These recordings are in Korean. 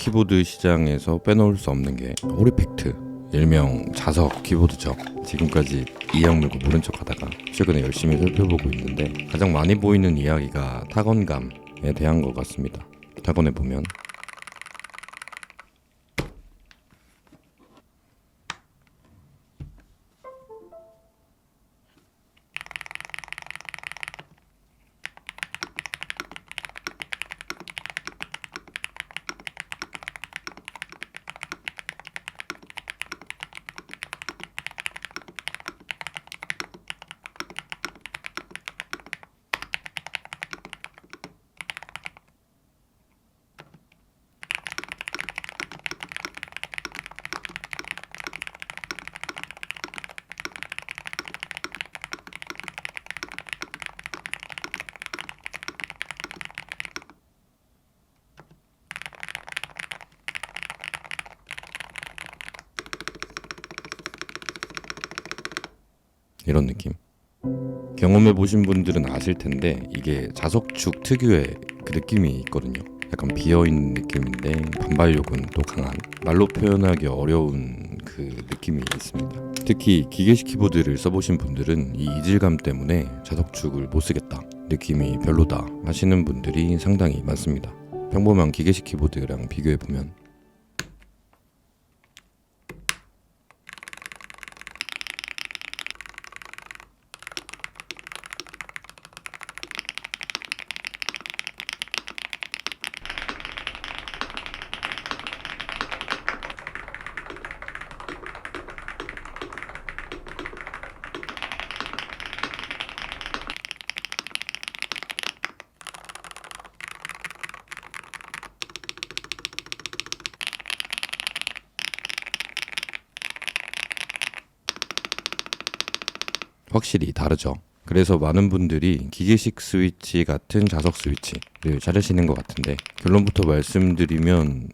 키보드 시장에서 빼놓을 수 없는 게 오리팩트, 일명 자석 키보드죠. 지금까지 이악 물고 모른 척 하다가 최근에 열심히 살펴보고 있는데 가장 많이 보이는 이야기가 타건감에 대한 것 같습니다. 타건해보면 이런 느낌. 경험해보신 분들은 아실 텐데 이게 자석축 특유의 그 느낌이 있거든요. 약간 비어있는 느낌인데 반발력은 또 강한, 말로 표현하기 어려운 그 느낌이 있습니다. 특히 기계식 키보드를 써보신 분들은 이 이질감 때문에 자석축을 못 쓰겠다, 느낌이 별로다 하시는 분들이 상당히 많습니다. 평범한 기계식 키보드랑 비교해보면 확실히 다르죠. 그래서 많은 분들이 기계식 스위치 같은 자석 스위치를 찾으시는 것 같은데 결론부터 말씀드리면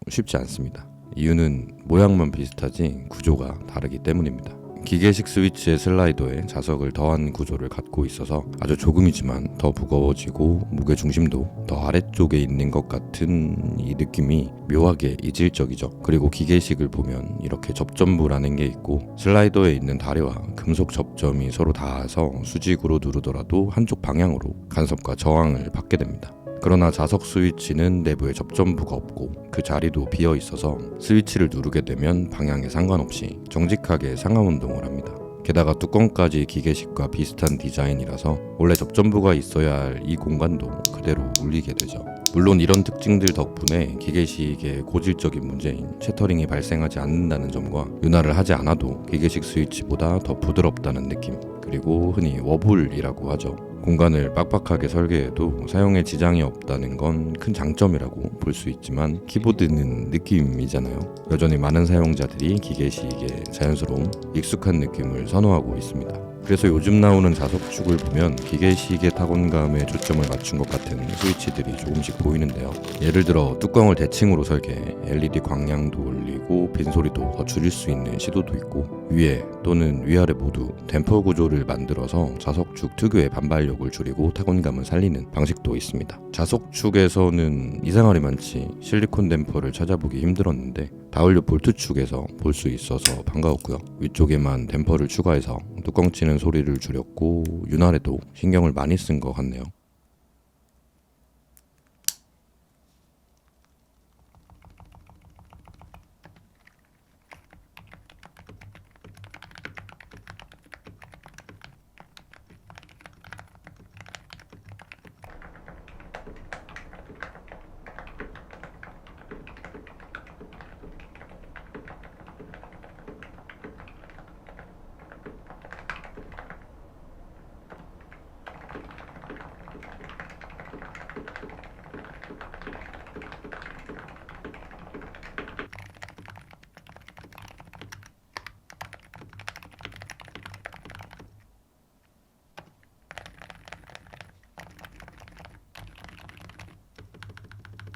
쉽지 않습니다. 이유는 모양만 비슷하지 구조가 다르기 때문입니다. 기계식 스위치의 슬라이더에 자석을 더한 구조를 갖고 있어서 아주 조금이지만 더 무거워지고 무게중심도 더 아래쪽에 있는 것 같은 이 느낌이 묘하게 이질적이죠. 그리고 기계식을 보면 이렇게 접점부라는 게 있고 슬라이더에 있는 다리와 금속 접점이 서로 닿아서 수직으로 누르더라도 한쪽 방향으로 간섭과 저항을 받게 됩니다. 그러나 자석 스위치는 내부에 접점부가 없고 그 자리도 비어 있어서 스위치를 누르게 되면 방향에 상관없이 정직하게 상하 운동을 합니다. 게다가 뚜껑까지 기계식과 비슷한 디자인이라서 원래 접점부가 있어야 할 이 공간도 그대로 울리게 되죠. 물론 이런 특징들 덕분에 기계식의 고질적인 문제인 채터링이 발생하지 않는다는 점과 윤활을 하지 않아도 기계식 스위치보다 더 부드럽다는 느낌, 그리고 흔히 워블이라고 하죠. 공간을 빡빡하게 설계해도 사용에 지장이 없다는 건 큰 장점이라고 볼 수 있지만 키보드는 느낌이잖아요. 여전히 많은 사용자들이 기계식의 자연스러움, 익숙한 느낌을 선호하고 있습니다. 그래서 요즘 나오는 자석축을 보면 기계식의 타건감에 초점을 맞춘 것 같은 스위치들이 조금씩 보이는데요. 예를 들어 뚜껑을 대칭으로 설계해 LED 광량도 올리고 빈소리도 더 줄일 수 있는 시도도 있고, 위에 또는 위아래 모두 댐퍼 구조를 만들어서 자석축 특유의 반발력을 줄이고 타건감을 살리는 방식도 있습니다. 자석축에서는 이상하리 많지 실리콘 댐퍼를 찾아보기 힘들었는데 다운료 볼트축에서 볼 수 있어서 반가웠고요. 위쪽에만 댐퍼를 추가해서 뚜껑 치는 소리를 줄였고 윤활에도 신경을 많이 쓴 것 같네요.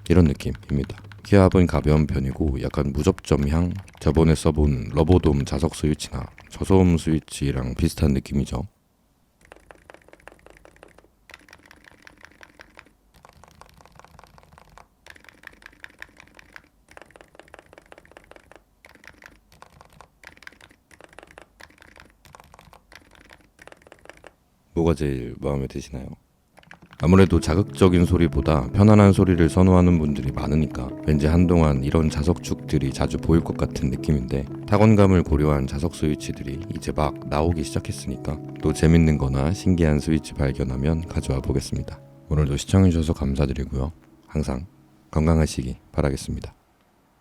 이런 느낌입니다. 키압은 가벼운 편이고 약간 무접점 향, 저번에 써본 러버돔 자석 스위치나 저소음 스위치랑 비슷한 느낌이죠. 뭐가 제일 마음에 드시나요? 아무래도 자극적인 소리보다 편안한 소리를 선호하는 분들이 많으니까 왠지 한동안 이런 자석축들이 자주 보일 것 같은 느낌인데, 타건감을 고려한 자석 스위치들이 이제 막 나오기 시작했으니까 또 재밌는 거나 신기한 스위치 발견하면 가져와 보겠습니다. 오늘도 시청해주셔서 감사드리고요. 항상 건강하시기 바라겠습니다.